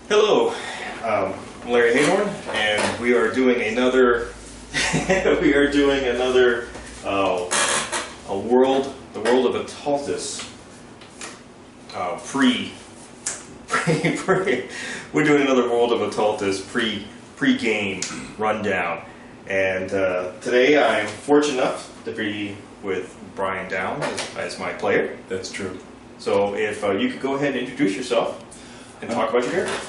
Hello, I'm Larry Hayhorn, and we are doing another. we are doing another the world of Aetaltis. We're doing another world of Aetaltis pre-game rundown, and today I'm fortunate enough to be with Brian Downs as my player. That's true. So if you could go ahead and introduce yourself and talk about your character.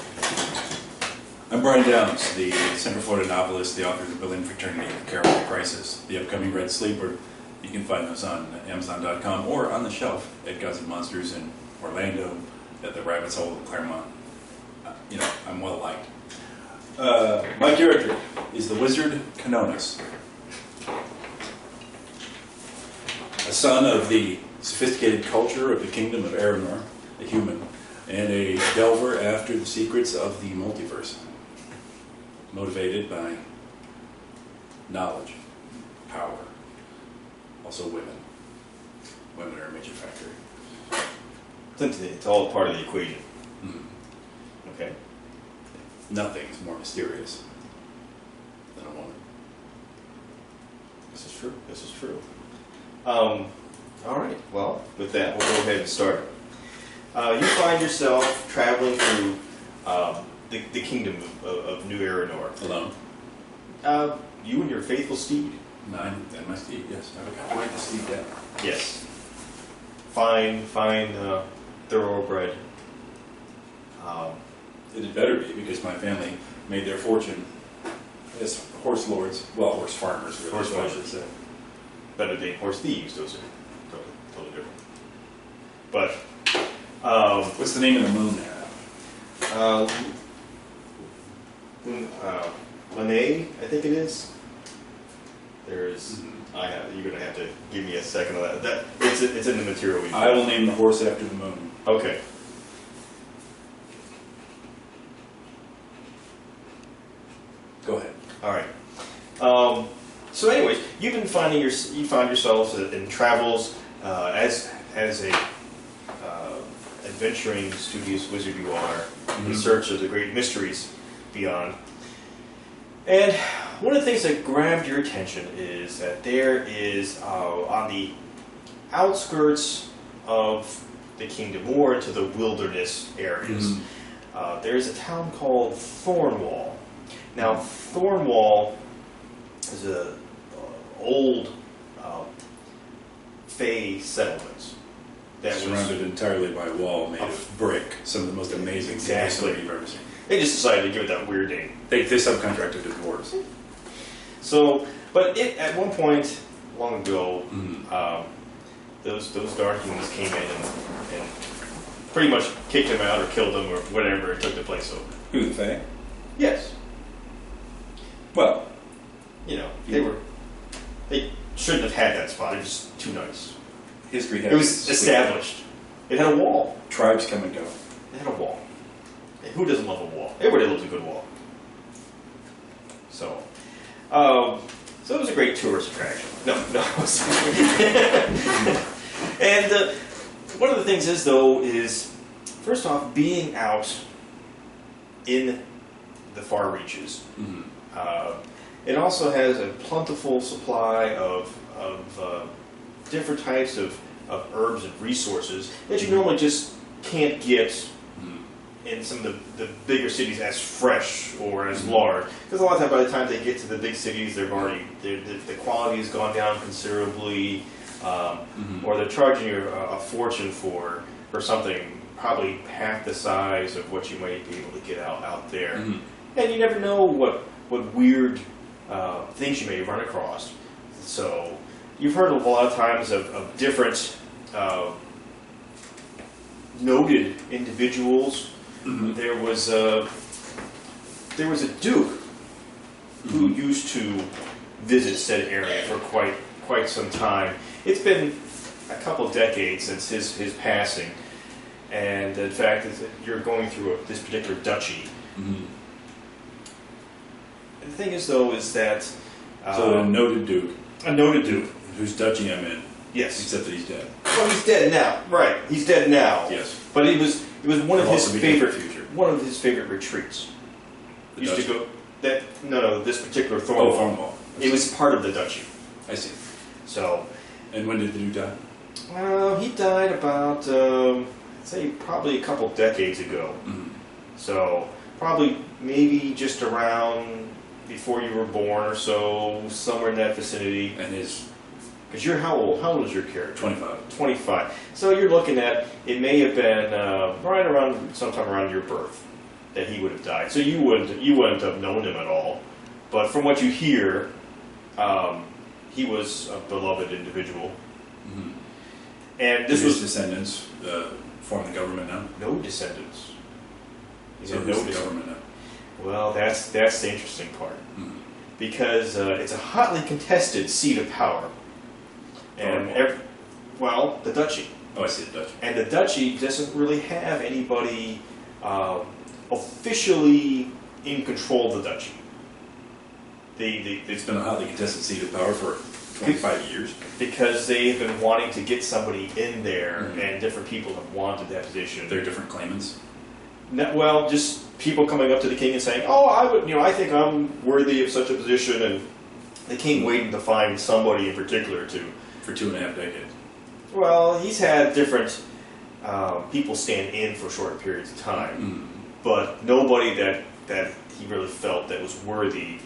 I'm Brian Downs, the Central Florida novelist, the author of The Building Fraternity, The Carolina Crisis, the upcoming Red Sleeper. You can find those on Amazon.com or on the shelf at Gods and Monsters in Orlando, at the Rabbit's Hole in Claremont. I'm well liked. My character is the wizard Canonis, a son of the sophisticated culture of the kingdom of Aeronor, a human, and a delver after the secrets of the multiverse, motivated by knowledge, power, also women. Women are a major factor. It's all part of the equation. Okay. Nothing is more mysterious than a woman. This is true. This is true. All right. Well, with that, we'll go ahead and start. You find yourself traveling through the kingdom of New Aeronor. Alone? You and your faithful steed. Mine and my steed, yes. I forgot to write the steed down. Yes. Fine, thoroughbred. It had better be, because my family made their fortune as horse lords, well, horse farmers, really, Horse I farmers. should say. Better than horse thieves. Those are totally different. But What's the name of the moon now? Lene, I think it is. There's. You're gonna have to give me a second of that. It's in the material. I will name the horse after the moon. Okay. Go ahead. All right. So, anyways, you found yourselves in travels as a adventuring, studious wizard you are, in search of the great mysteries beyond. And one of the things that grabbed your attention is that there is on the outskirts of the kingdom, more into the wilderness areas, there's a town called Thornwall. Now, Thornwall is a old Fey settlement that Surrounded entirely by a wall made of brick. Some of the most amazing Exactly. you've ever seen. They just decided to give it that weird name. They subcontracted to dwarves. So, but at one point, long ago, those dark humans came in and pretty much kicked them out or killed them or whatever it took the place over. Who, the Fae? Yes. Well, they shouldn't have had that spot. It was just too nice. history It was established. It had a wall. Tribes come and go. It had a wall. And who doesn't love a wall? Everybody loves a good wall. So it was a great tourist attraction. No. And one of the things is first off, being out in the far reaches. It also has a plentiful supply of different types of herbs and resources that you normally just can't get in some of the bigger cities as fresh or as large. Because a lot of times by the time they get to the big cities, the quality has gone down considerably, or they're charging you a fortune for something probably half the size of what you might be able to get out there. And you never know what weird things you may run across. So you've heard a lot of times of different noted individuals. There was a duke who used to visit said area for quite some time. It's been a couple of decades since his passing, and in fact, you're going through this particular duchy. The thing is, though, is that So a noted duke. A noted duke. Whose duchy I'm in. Yes. Except that he's dead. Well, he's dead now. Right. He's dead now. Yes. But it was one of his favorite future. one of his favorite retreats. The Used duchy? to go this particular Thornwall. Thornwall. It was part of the duchy. I see. So, And when did the dude die? he died about I'd say probably a couple decades ago. Mm-hmm. So probably maybe just around before you were born or so, somewhere in that vicinity. And his Because you're how old? How old is your character? 25. 25. So you're looking at, it may have been right around, sometime around your birth that he would have died. So you wouldn't have known him at all. But from what you hear, he was a beloved individual. Mm-hmm. And this His was descendants form the government now. no descendants. He So had who's no the descendants. government now? Well, that's the interesting part. Mm-hmm. Because it's a hotly contested seat of power. And the duchy. Oh, I see the duchy. And the duchy doesn't really have anybody officially in control of the duchy. It's been a hotly contested seat of power for 25 years. Because they've been wanting to get somebody in there, Mm-hmm. and different people have wanted that position. They're different claimants. Well, just people coming up to the king and saying, "Oh, I think I'm worthy of such a position," and the king waiting to find somebody in particular to. For 2.5 decades. Well, he's had different people stand in for short periods of time, Mm-hmm. but nobody that he really felt that was worthy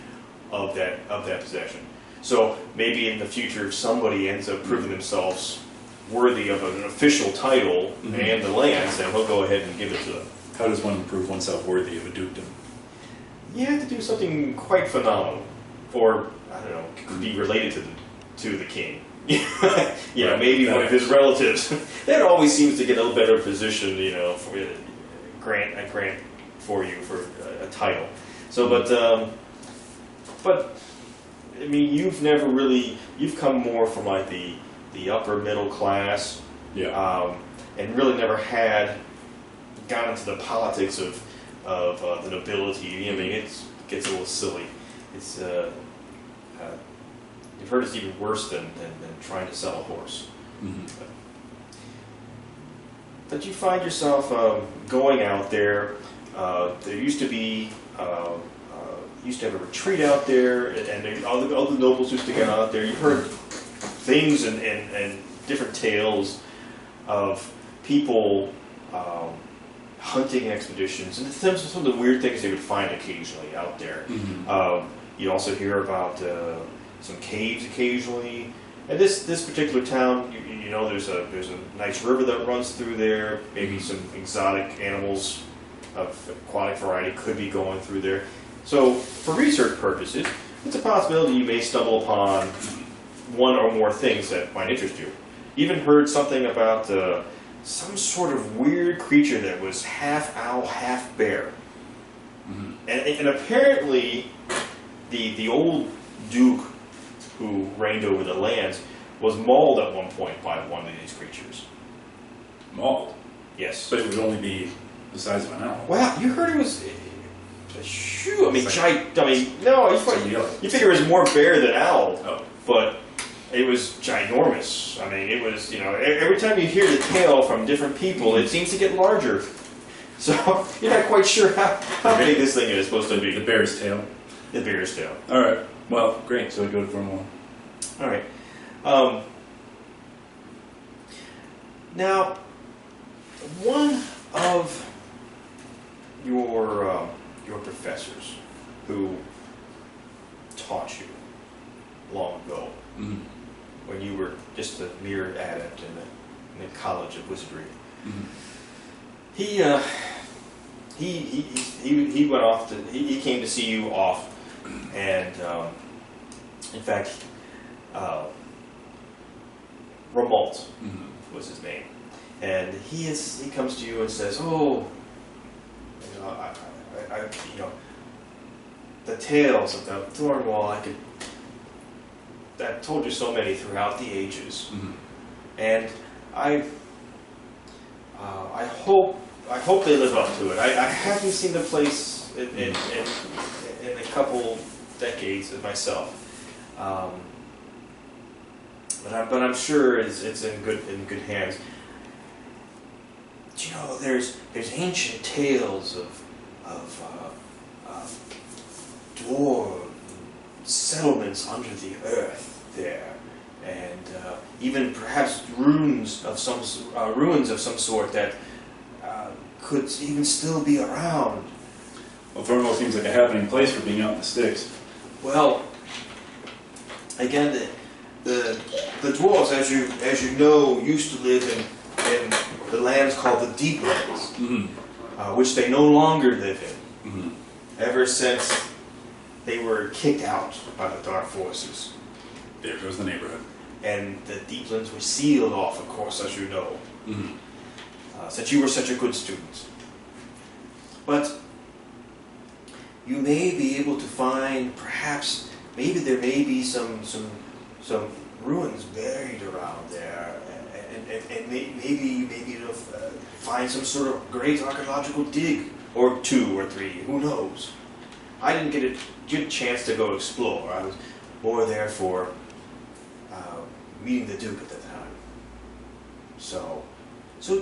of that possession. So maybe in the future, if somebody ends up proving themselves worthy of an official title Mm-hmm. and the lands, then he'll go ahead and give it to them. How does one prove oneself worthy of a dukedom? You have to do something quite phenomenal, or I don't know, could be related to the king. Right. Maybe one of his relatives. That always seems to get a better position, for a grant for you for a title. So, but I mean, you've come more from like the upper middle class, Yeah. and really never gone into the politics of the nobility. I mean, it gets a little silly. It's you've heard it's even worse than trying to sell a horse. Mm-hmm. But you find yourself going out there. There used to be used to have a retreat out there, and all the nobles used to get out there. You've heard things and different tales of people hunting expeditions, and some of the weird things they would find occasionally out there. Mm-hmm. You also hear about some caves occasionally. And this particular town, there's a nice river that runs through there. Maybe some exotic animals of aquatic variety could be going through there. So for research purposes, it's a possibility you may stumble upon one or more things that might interest you. Even heard something about some sort of weird creature that was half owl, half bear. Mm-hmm. And apparently the old duke who reigned over the lands was mauled at one point by one of these creatures. Mauled? Yes. But it would only be the size of an owl. Wow, you heard it was... Shoo, I mean, It's like- no, It's you figure it was more bear than owl, Oh. but it was ginormous. I mean, it was, every time you hear the tale from different people, it seems to get larger. So, you're not quite sure how big this thing is supposed to be. The bear's tail. The bear's tail. All right. Well, great. So we go to Formula 1. All right. Now, one of your professors who taught you long ago, Mm-hmm. when you were just a mere adept in the College of Wizardry, Mm-hmm. he went off to he came to see you off, and in fact, Ramalt Mm-hmm. was his name, and he comes to you and says, "Oh, I the tales of the Thornwall, I've told you so many throughout the ages, Mm-hmm. and I hope they live up to it. I haven't seen the place in a couple decades myself, but I'm sure it's in good hands. Do you know there's ancient tales of dwarf settlements under the earth there, and even perhaps ruins of some sort that could even still be around. Well, Thornwell seems like a happening place for being out in the sticks. Well, again, the dwarves, as you know, used to live in the lands called the Deep Lands, which they no longer live in, ever since they were kicked out by the Dark Forces. There goes the neighborhood. And the Deeplands were sealed off, of course, as you know, since you were such a good student. But you may be able to find, perhaps, maybe there may be some ruins buried around there, and maybe you'll find some sort of great archaeological dig, or 2 or 3, who knows? I didn't get a chance to go explore. I was more there for meeting the Duke at the time. So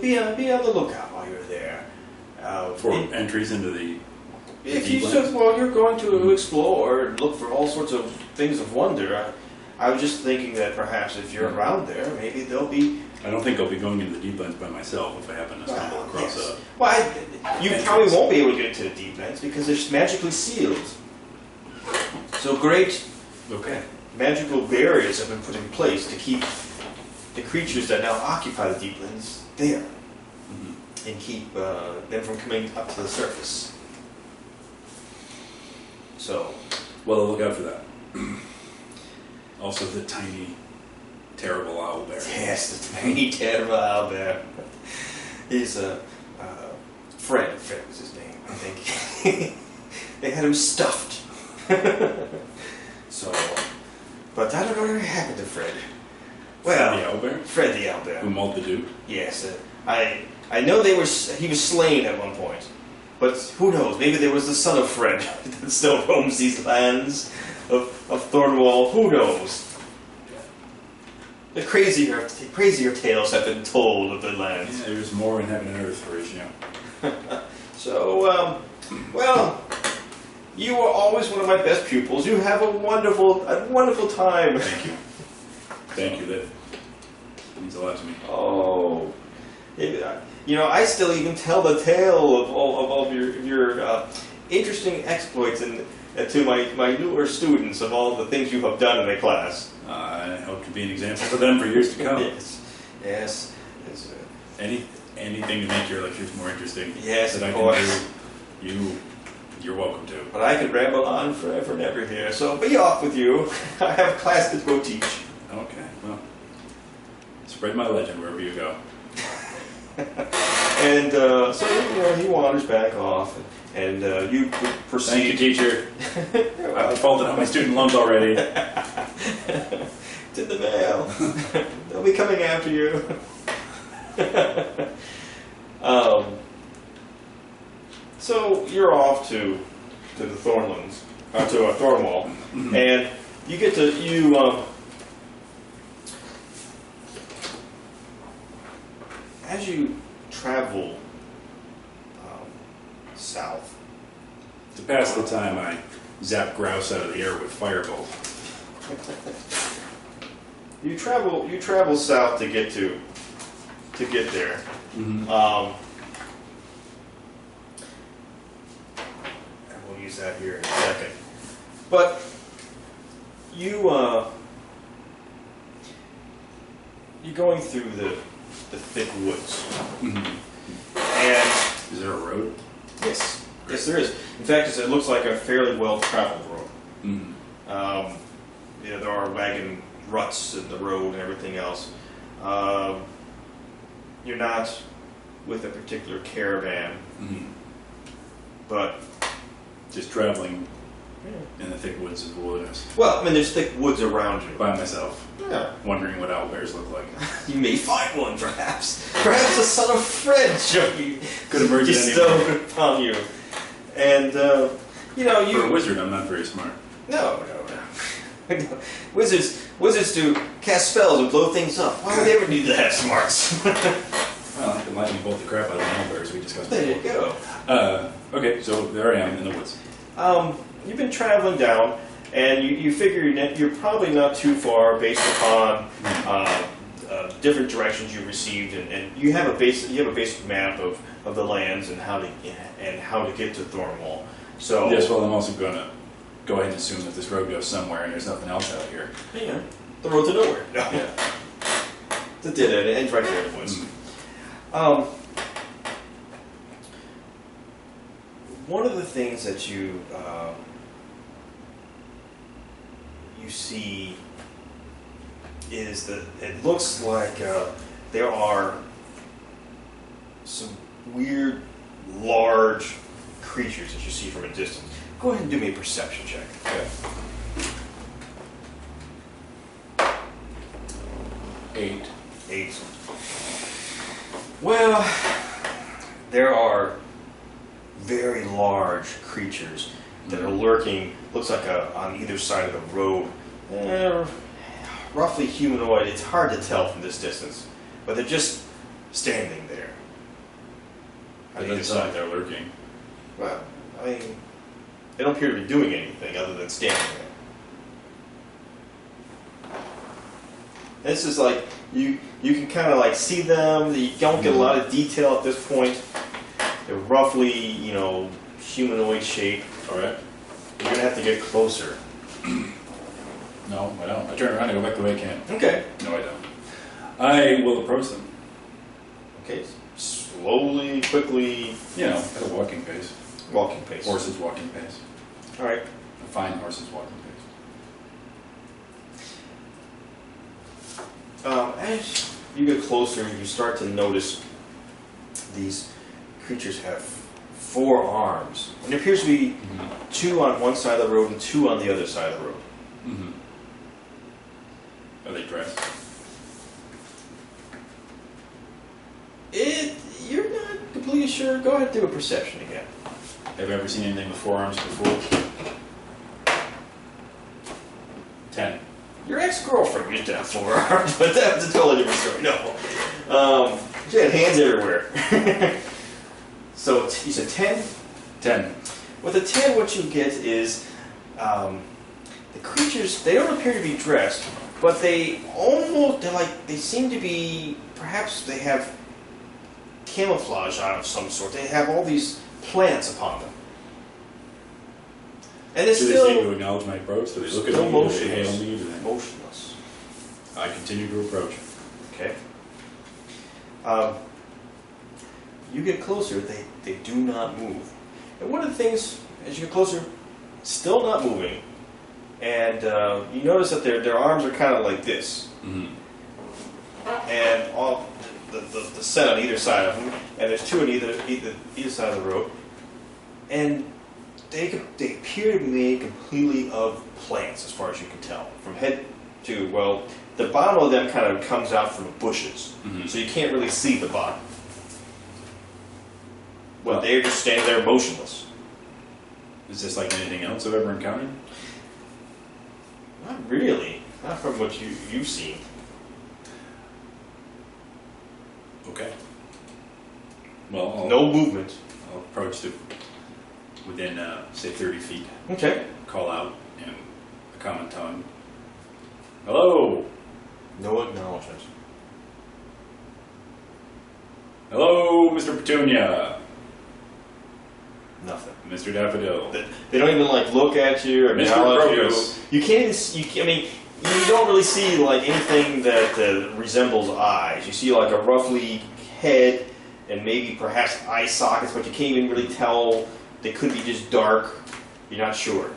be on the lookout while you're there. For entries into the if you said, well, you're going to explore and look for all sorts of things of wonder. I was just thinking that perhaps if you're around there, maybe there'll be. I don't think I'll be going into the Deeplands by myself if I happen to stumble across a. Well, you probably won't be able to get into the Deeplands because they're magically sealed. So great. Okay. Magical barriers have been put in place to keep the creatures that now occupy the Deeplands there, and keep them from coming up to the surface. So, well, I'll look out for that. Also, the tiny, terrible owl bear. Yes, the tiny, terrible owl bear. He's Fred. Fred was his name, I think. They had him stuffed. So, but I don't know what happened to Fred. Well, the owlbear? Fred the owlbear. Who mauled the Duke? Yes, I know he was slain at one point, but who knows? Maybe there was the son of Fred that still roams these lands of Thornwall. Who knows? The crazier tales have been told of the lands. Yeah, there's more in heaven and earth for you. So, well. You were always one of my best pupils. You have a wonderful time. Thank you. Thank you. That means a lot to me. Oh, I still even tell the tale of all of your interesting exploits to my newer students of all the things you have done in the class. I hope to be an example for them for years to come. Yes. Anything to make your lectures more interesting. Yes, that of I course. Can do. You're welcome to. But I could ramble on forever and ever here, so be off with you. I have a class to go teach. Okay, well, spread my legend wherever you go. And so he wanders back off, and you proceed. Thank you, teacher. I've defaulted on my student loans already. It's in the mail. They'll be coming after you. So you're off to the Thornlands, to Thornwall, and you get to as you travel south. To pass the time, I zap grouse out of the air with firebolt. You travel south to get there. Use that here in a second. But you're going through the thick woods. And is there a road? Yes. Yes, there is. In fact, it looks like a fairly well-traveled road. There are wagon ruts in the road and everything else. You're not with a particular caravan, but just traveling in the thick woods of the wilderness. Well, I mean, there's thick woods around you. By myself. Yeah. Wondering what owlbears look like. You may find one, perhaps. Perhaps the son of Fred could emerge bestowed upon you. And, you... For a wizard, I'm not very smart. No. Wizards do cast spells and blow things up. Why would they ever need to have smarts? Well, I can lightning bolt the crap out of the owlbears we discussed before. There you go. Okay, so there I am in the woods. You've been traveling down, and you figure you're probably not too far based upon different directions you received, and you have a basic map of the lands and how to get to Thornwall. So Yes, well, I'm also going to go ahead and assume that this road goes somewhere and there's nothing else out here. yeah, the road to nowhere. No, Yeah. it did. It ends right there in the woods. One of the things that you see is that it looks like there are some weird, large creatures that you see from a distance. Go ahead and do me a perception check. Okay. 8. 8. Well, there are very large creatures that are lurking, looks like on either side of the road. Roughly humanoid, it's hard to tell from this distance, but they're just standing there. It doesn't sound like they're lurking. Well, I mean, they don't appear to be doing anything other than standing there. This is like, you can kind of like see them, you don't get a lot of detail at this point. They're roughly, humanoid shape. Alright. You're going to have to get closer. No, I don't. I turn around and go back the way I came. Okay. No, I don't. I will approach them. Okay. Slowly, quickly. At a walking pace. Walking pace. Horse's walking pace. All right. A fine horse's walking pace. As you get closer, you start to notice these creatures have 4 arms. And there appears to be 2 on one side of the road and 2 on the other side of the road. Mm-hmm. Are they dressed? You're not completely sure. Go ahead and do a perception again. Have you ever seen anything with 4 arms before? 10. Your ex-girlfriend used to have 4 arms, but that's a totally different story. No. She had hands everywhere. So you said 10? 10. With a 10, what you get is the creatures, they don't appear to be dressed, but they seem to be, perhaps they have camouflage out of some sort. They have all these plants upon them. And it's Do still they seem to acknowledge my approach? Do they look at me? Do they hail me? Do they... motionless. I continue to approach. Okay. You get closer, they do not move. And one of the things, as you get closer, still not moving, and you notice that their arms are kind of like this. Mm-hmm. And all the set on either side of them, and there's 2 on either side of the road, and they appear to be made completely of plants, as far as you can tell, from head to, well, the bottom of them kind of comes out from bushes, so you can't really see the bottom. Well, they're just standing there motionless. Is this like anything else I've ever encountered? Not really. Not from what you've seen. Okay. Well, No movement. I'll approach to within, say, 30 feet. Okay. Call out in a common tongue. Hello! No acknowledgement. Hello, Mr. Petunia! Nothing. Mr. Daffodil. They don't even look at you or Mr. acknowledge you. Crocus. You can't even. You don't really see anything that resembles eyes. You see a roughly head and maybe perhaps eye sockets, but you can't even really tell. They could be just dark. You're not sure.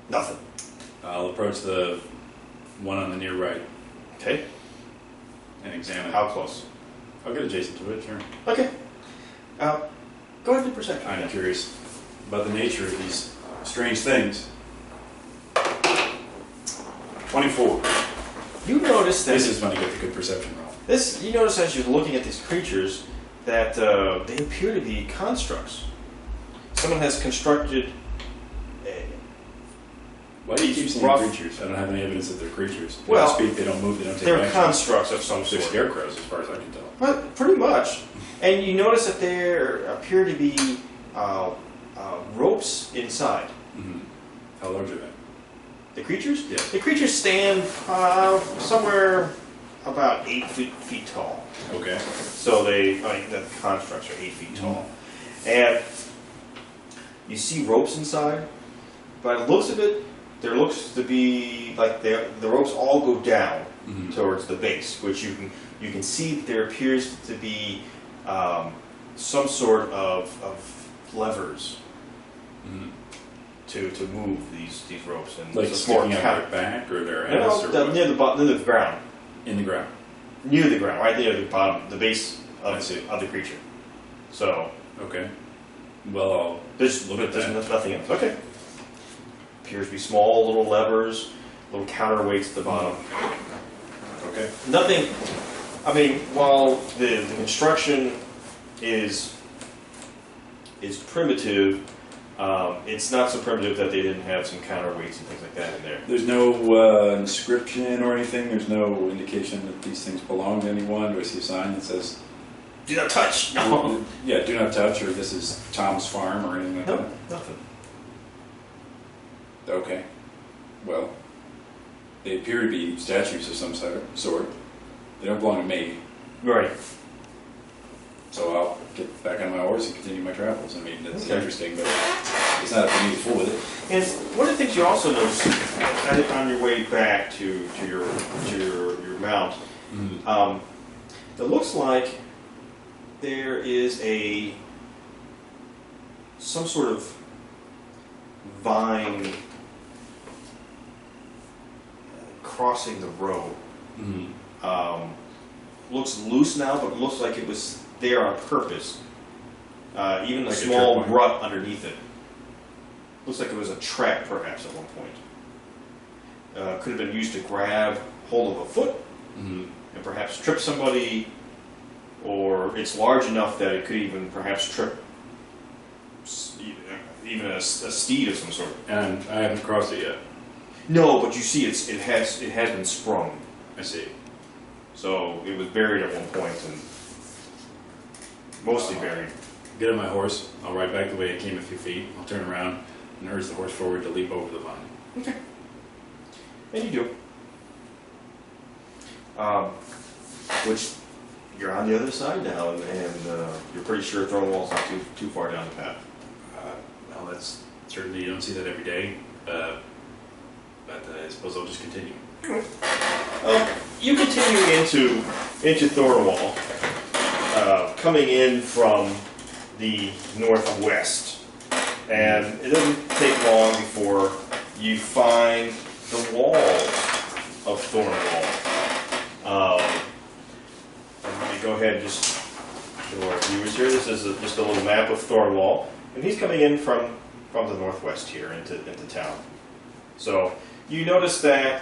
Nothing. I'll approach the one on the near right Okay. and examine it. How close? I'll get adjacent to it, sure. Okay. Go ahead and do perception. I'm curious about the nature of these strange things. 24. You notice that This is when I get the good perception roll. you notice as you're looking at these creatures that they appear to be constructs. Someone has constructed. Why do you keep saying rough creatures? I don't have any evidence that they're creatures. They Well, don't speak, they don't move, they don't take They're action. constructs of some They're sort. scarecrows, as far as I can tell. Well, pretty much. And you notice that there appear to be ropes inside. Mm-hmm. How large are they? The creatures? Yeah. The creatures stand somewhere about 8 feet tall. Okay. So the constructs are 8 feet tall. And you see ropes inside. By the looks of it, there looks to be like the ropes all go down towards the base, which you can see that there appears to be some sort of levers to move these ropes, and like sticking out their back or their ass, or near the ground. In the ground. Near the ground, right near the bottom, the base of the creature. So okay. Well, I'll there's nothing else. Okay. Appears to be small little levers, little counterweights at the bottom. Okay. Nothing. I mean, while the construction is primitive, it's not so primitive that they didn't have some counterweights and things like that in there. There's no inscription or anything. There's no indication that these things belong to anyone. Do I see a sign that says "Do not touch"? No. Yeah, do not touch, or this is Tom's farm, or anything like that. No, nothing. Okay. Well, they appear to be statues of some sort. They don't belong to me. Right. So I'll get back on my horse and continue my travels. I mean, it's interesting, but it's not up to me to fool with it. And one of the things you also notice on your way back to your mount, it looks like there is some sort of vine crossing the road. Looks loose now, but looks like it was there on purpose. Even a Like small a rut underneath it. Looks like it was a trap, perhaps, at one point. Could have been used to grab hold of a foot and perhaps trip somebody, or it's large enough that it could even perhaps trip even a steed of some sort. And I haven't crossed it yet. No, but you see, it has been sprung. I see. So it was buried at one point, and mostly buried. Get on my horse. I'll ride back the way I came a few feet. I'll turn around and urge the horse forward to leap over the vine. Okay. And you do. Which you're on the other side now, and you're pretty sure Thornwall's not too far down the path. Well, that's certainly, you don't see that every day. But I suppose I'll just continue. You continue into Thornwall, coming in from the northwest, and it doesn't take long before you find the walls of Thornwall. Let me go ahead and just show our viewers here. This is just a little map of Thornwall, and he's coming in from the northwest here into town. So you notice that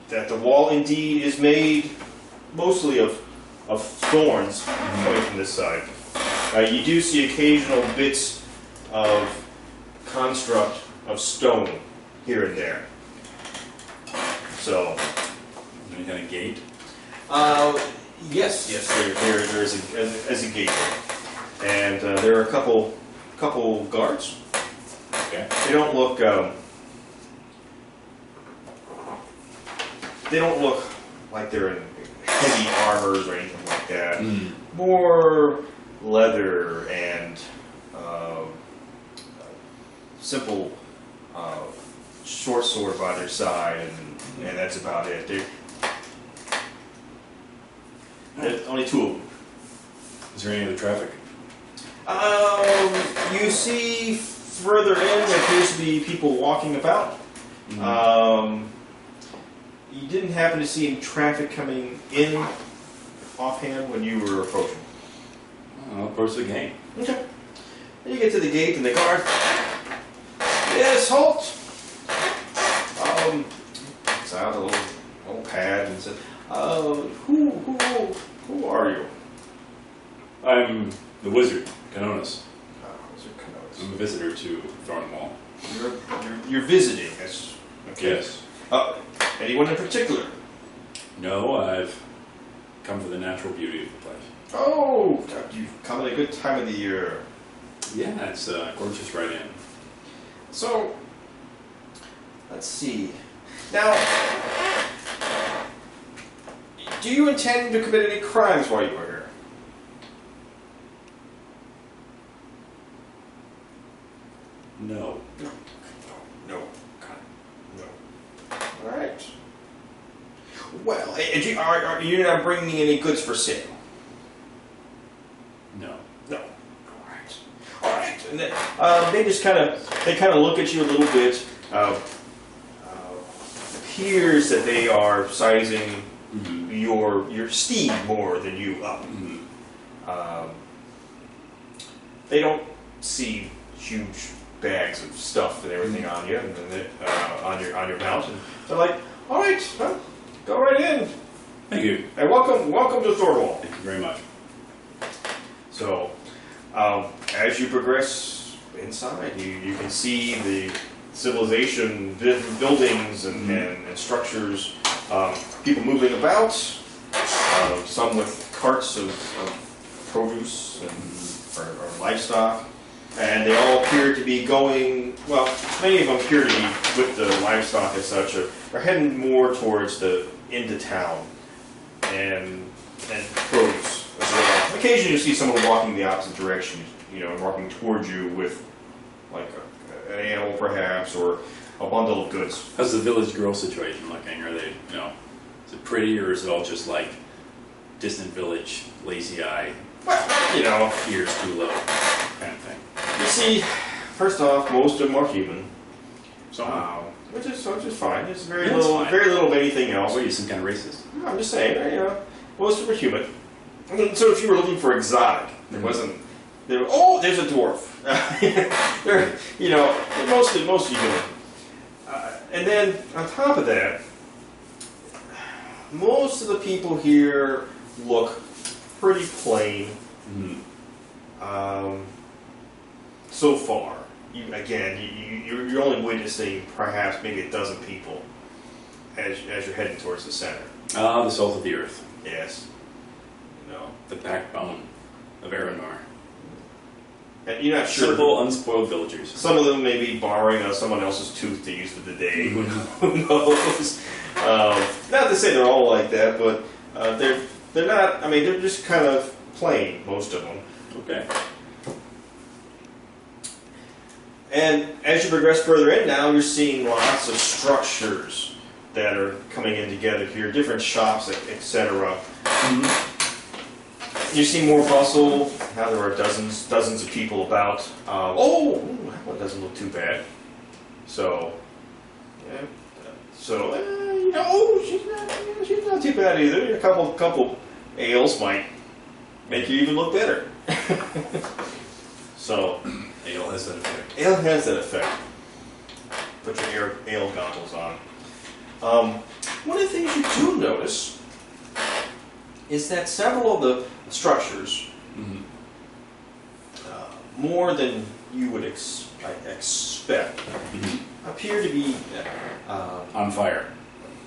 that the wall indeed is made mostly of thorns coming from this side. You do see occasional bits of construct of stone here and there. So, Any kind of gate? yes, there is a gate, and there are a couple guards. Okay. They don't look like they're in heavy armors or anything like that. More leather and simple short sword by their side, and that's about it. There's only two of them. Is there any other traffic? You see further in, there appears to be people walking about. You didn't happen to see any traffic coming in offhand when you were approaching. I'll approach the gate. Okay. And you get to the gate, and the guard. Yes, halt. It's out a little pad and said, who are you? I'm the wizard, Canonis. Wizard Canonis. I'm a visitor to Thornwall. You're visiting. That's okay. Yes. Anyone in particular? No, I've come for the natural beauty of the place. Oh, you've come at a good time of the year. Yeah, it's gorgeous right in. So, let's see. Now, do you intend to commit any crimes while you are here? No. No. No. All right. Well, are you not bringing any goods for sale? No. No. All right. All right. And then, they kind of look at you a little bit. Appears that they are sizing your steed more than you up. They don't see huge bags of stuff and everything on you and on your mount. And they're like, all right, well, go right in. Thank you. And welcome to Thorwald. Thank you very much. So, as you progress inside, you can see the civilization, buildings and structures, people moving about, some with carts of produce or livestock, and they all appear to be going, well, many of them appear to be with the livestock and such, are heading more towards into town and produce as well. Occasionally you see someone walking the opposite direction, walking towards you with like an animal perhaps, or a bundle of goods. How's the village girl situation looking? Are they, is it pretty, or is it all just like distant village, lazy eye, Well, ears too low kind of thing? you see, first off, most of them are human, So, which is fine. There's very Yeah, it's little, fine. very little of anything else. what are you, some kind of racist? I'm just saying, most of them are human. I mean, so if you were looking for exotic, there wasn't. There's a dwarf. They're, mostly human. And then on top of that, most of the people here look pretty plain. So far, you're only witnessing perhaps maybe a dozen people as you're heading towards the center. Ah, the salt of the earth. Yes. The backbone of Aranor. And you're not sure. Simple, unspoiled villagers. Some of them may be borrowing someone else's tooth to use for the day. Who knows? Not to say they're all like that, but they're not. I mean, they're just kind of plain, most of them. Okay. And as you progress further in now, you're seeing lots of structures that are coming in together here, different shops, etc. You see more bustle. Now there are dozens of people about. That one doesn't look too bad. So, yeah. So, she's not too bad either. A couple ales might make you even look better. So, Ale has that effect. ale has that effect. Put your ale goggles on. One of the things you do notice is that several of the structures, more than you would expect, appear to be On fire.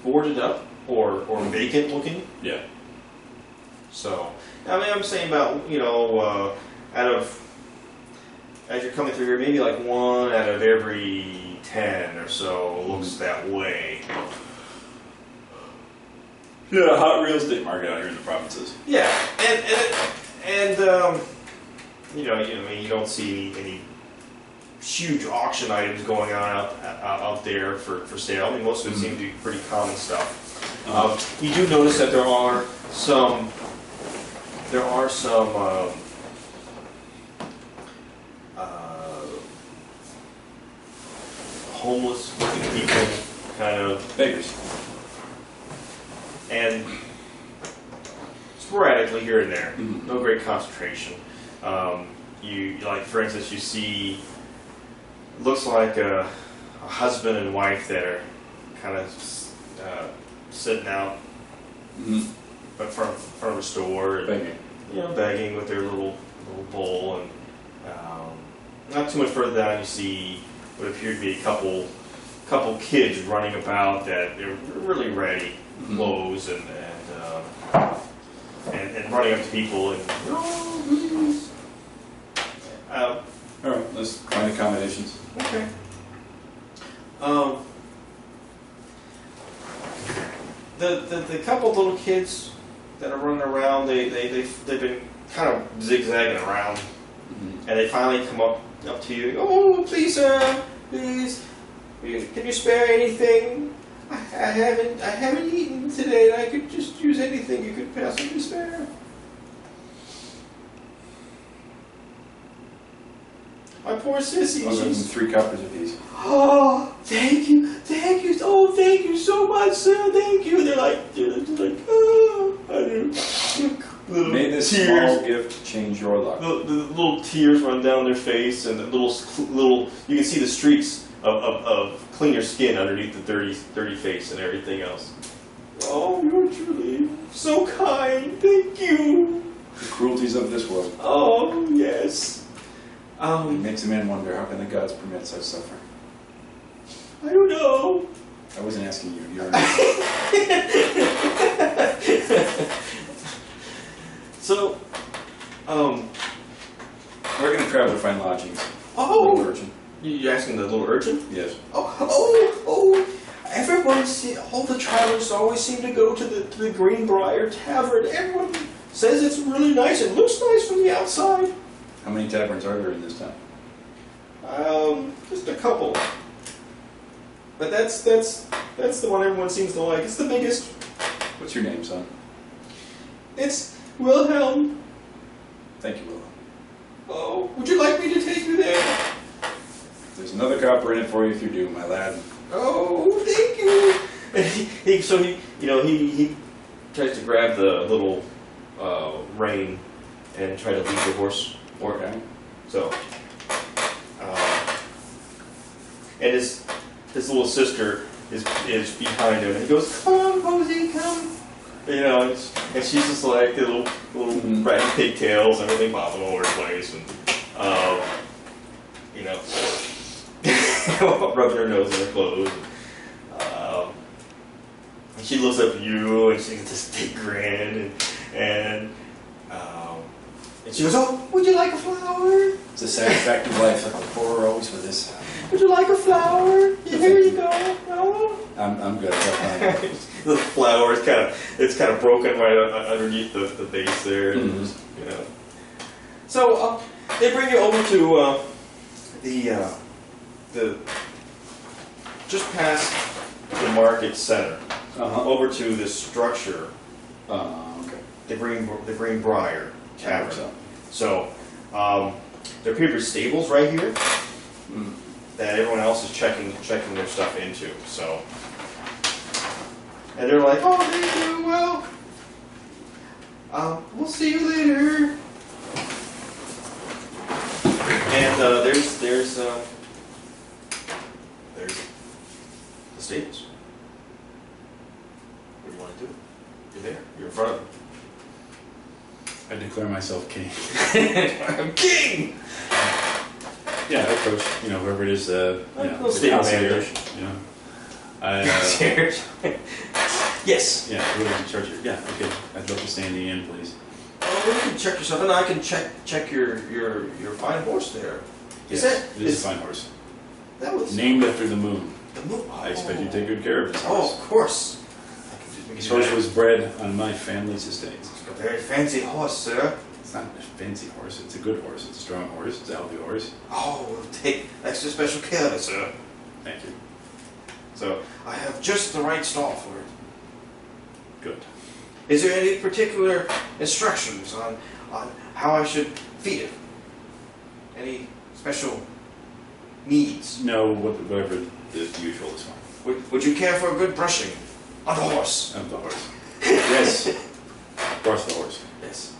boarded up or vacant looking. Yeah. So, I mean, I'm saying about, as you're coming through here, maybe like 1 out of every 10 or so looks that way. Yeah, hot real estate market out here in the provinces. Yeah, and you don't see any huge auction items going on out there for sale. I mean, most of it seem to be pretty common stuff. You do notice that there are some homeless looking people, kind of Beggars. and sporadically here and there. No great concentration. You like, for instance, you see, looks like a husband and wife that are kind of sitting out in front of a store, and, Begging. begging with their little bowl, and not too much further down you see what appear to be a couple kids running about that they're really ratty clothes and running up to people and, oh, please. All right, let's find accommodations. Okay. The couple little kids that are running around, they've been kind of zigzagging around, and they finally come up to you. Oh, please, sir, please, can you spare anything? I haven't eaten today, and I could just use anything you could possibly spare. My poor sissy. I'll give them 3 coppers apiece. Oh, thank you, oh, thank you so much, sir, thank you. They're like, oh, I do. May this small gift change your luck. The little tears run down their face, and the little, you can see the streaks of cleaner skin underneath the dirty face and everything else. Oh, you're truly so kind, thank you. The cruelties of this world. Oh, yes. It makes a man wonder, how can the gods permit such suffering? I don't know. I wasn't asking you. You're So, we're going to travel to find lodgings. Oh! Little urchin. You're asking the little urchin? Yes. Oh! All the travelers always seem to go to the Greenbrier Tavern. Everyone says it's really nice. It looks nice from the outside. How many taverns are there in this town? Just a couple. But that's the one everyone seems to like. It's the biggest. What's your name, son? It's Wilhelm. Thank you, Wilhelm. Oh, would you like me to take you there? There's another copper in it for you if you do, my lad. Oh, thank you. And he tries to grab the little rein and try to lead the horse. Okay. So, and his little sister is behind him, and he goes, "Come on, Posey, come." You know, and she's just like the little ratty pigtails and everything bobbing all over the place, and you know, rubbing her nose in her clothes. And she looks up at you, and she gets this big grin, and she goes, "Oh, would you like a flower?" It's a sad fact of life. The poor are always with us. Would you like a flower? Here you go. Oh. I'm good. The flower is kind of broken right underneath the base there. And Mm-hmm. just, you know. So they bring you over to the just past the market center, over to this structure. Okay. The Greenbrier Tavern. So there appear to be stables right here that everyone else is checking their stuff into. So, and they're like, "Oh, thank you. Well, we'll see you later." And there's the stables. What do you want to do? You're there. You're in front of them. I declare myself king. I'm king. Yeah, I approach, whoever it is, the stable manager. Yes. Yeah, whoever's in charge here. Yeah, okay. I'd love to stay in the inn, please. Oh, you can check yourself, and I can check your fine horse there. Yes, it is a fine horse. That was named after the moon. The moon. Oh. I expect you to take good care of this horse. Oh, of course. This horse was bred on my family's estate. It's a very fancy horse, sir. It's not a fancy horse. It's a good horse. It's a strong horse. It's a healthy horse. Oh, we'll take extra special care of it, sir. Thank you. So I have just the right stall for it. Good. Is there any particular instructions on how I should feed it? Any special needs? No, whatever the usual is fine. Would you care for a good brushing of the horse? Of the horse. Yes. Brush the horse. Yes.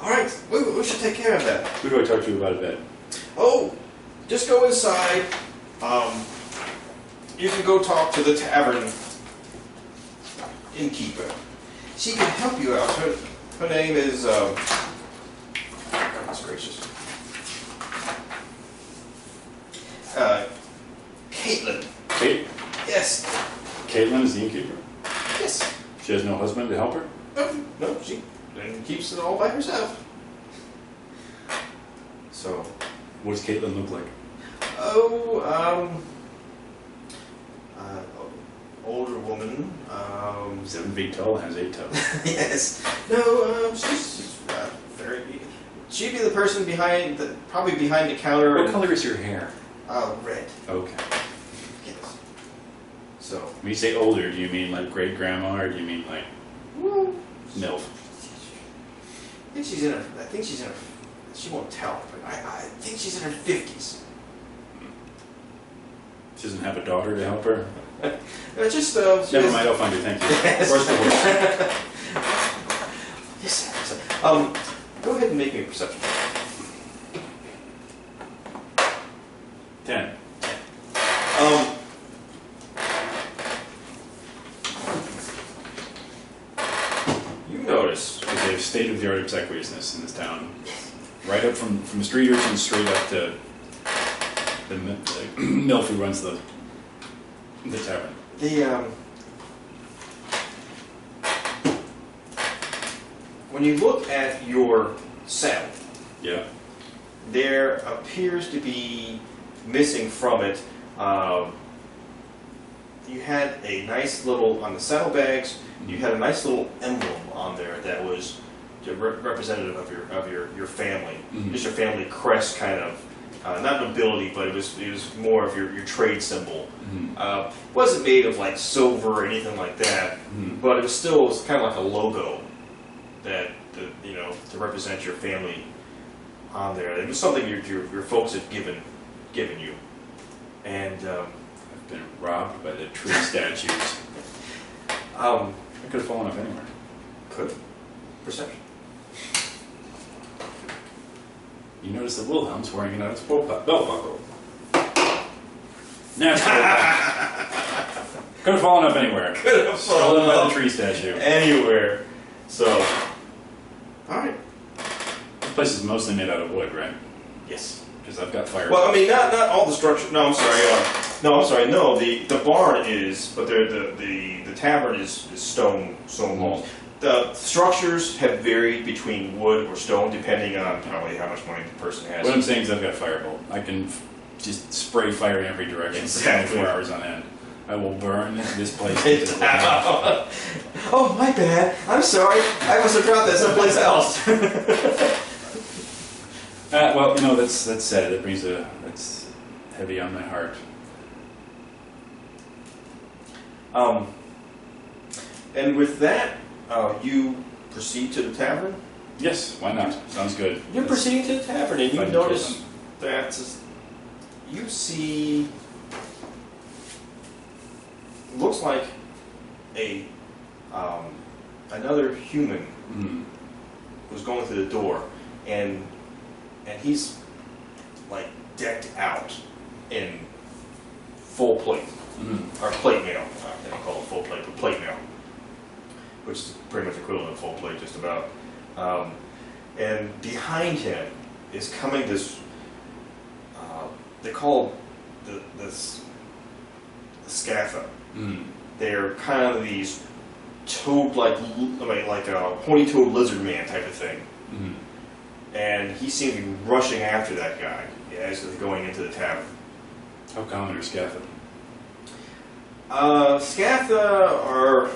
All right. We should take care of that. Who do I talk to about a bed? Oh, just go inside. You can go talk to the tavern innkeeper. She can help you out. Her name is, goodness gracious. Caitlin. Kate? Yes. Caitlin is the innkeeper? Yes. She has no husband to help her? No, she and keeps it all by herself. So, What does Caitlin look like? Older woman. 7 feet tall, has 8 toes. Yes. No, she's very. She'd be the person probably behind the counter. What color is your hair? Red. Okay. Yes. So. When you say older, do you mean like great grandma, or do you mean like MILF? I think she's in her. She won't tell, but I think she's in her 50s. She doesn't have a daughter to help her? Never mind, I'll find her, thank you. Yes. Where's the horse? Yes. Go ahead and make me a perception. 10. You notice Because they have state-of-the-art obsequiousness in this town. Right up from the street urchin straight up to the MILF who runs the tavern. When you look at your saddle, Yeah. there appears to be missing from it. You had a nice little on the saddlebags. You had a nice little emblem on there that was representative of your family. Mhm. Just your family crest, kind of. Not nobility, but it was more of your trade symbol. Mm-hmm. Wasn't made of like silver or anything like that, but it was still kind of like a logo that to represent your family on there. It was something your folks had given you, and I've been robbed by the tree statues. I could have fallen off anywhere. Could perception. You notice that Wilhelm's wearing a belt buckle. Natural. Could have fallen up anywhere. Could have Stolen by the tree statue. Anywhere. So, all right. This place is mostly made out of wood, right? Yes. Because I've got fire. Well, I mean, not all the structure. No, I'm sorry. No, the barn is, but the tavern is stone walls. The structures have varied between wood or stone, depending on probably how much money the person has. What I'm saying is I've got firebolt. I can just spray fire in every direction Exactly. for 24 hours on end. I will burn this place. Oh, my bad. I'm sorry. I must have brought that someplace else. Well, that's sad. That's heavy on my heart. And with that, you proceed to the tavern? Yes, why not? Sounds good. You're proceeding to the tavern, and you Find notice the that you see, looks like another human who's going through the door, and he's like decked out in full plate, or plate mail. I don't call it full plate, but plate mail, which is pretty much equivalent to full plate, just about. And behind him is coming this. They call the scapha. They're kind of these toad-like, like a horny-toad lizard man type of thing. And he seems to be rushing after that guy as they're going into the tavern. How common are scapha? Scapha are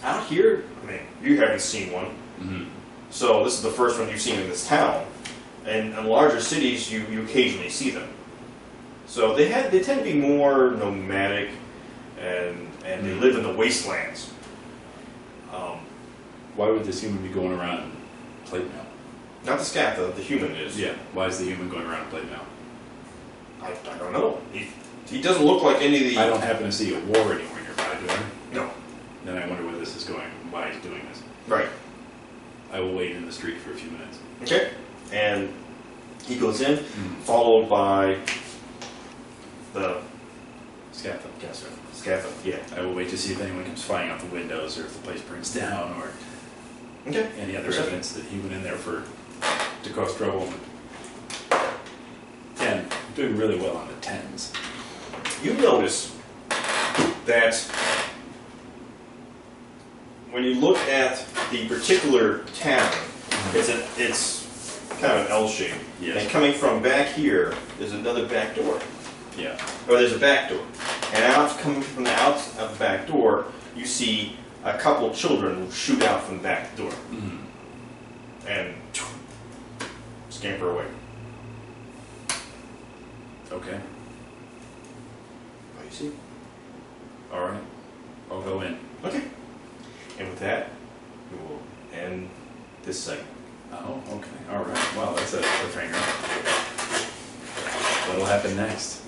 out here. I mean, you haven't seen one, so this is the first one you've seen in this town. And in larger cities, you occasionally see them. So they tend to be more nomadic, and they live in the wastelands. Why would this human be going around plate mail? Not the scapha, the human is. Yeah. Why is the human going around plate mail? I don't know. He doesn't look like any of the. I don't happen to see a war anywhere nearby, do I? No. Then I wonder where this is going, why he's doing this. Right. I will wait in the street for a few minutes. Okay. And he goes in, followed by the Scapha. scapha. Yeah. I will wait to see if anyone comes flying out the windows, or if the place burns down, or Okay. any other evidence that he went in there to cause trouble. 10. I'm doing really well on the 10s. You notice that when you look at the particular town, it's kind of an L shape. Yes. And coming from back here, there's another back door. Yeah. Or there's a back door. And out, coming from the out of the back door, you see a couple children shoot out from the back door. And scamper away. Okay. Oh, you see? All right. I'll go in. Okay. And with that, we will end this segment. Oh, okay. All right. Well, that's a cliffhanger. What'll happen next?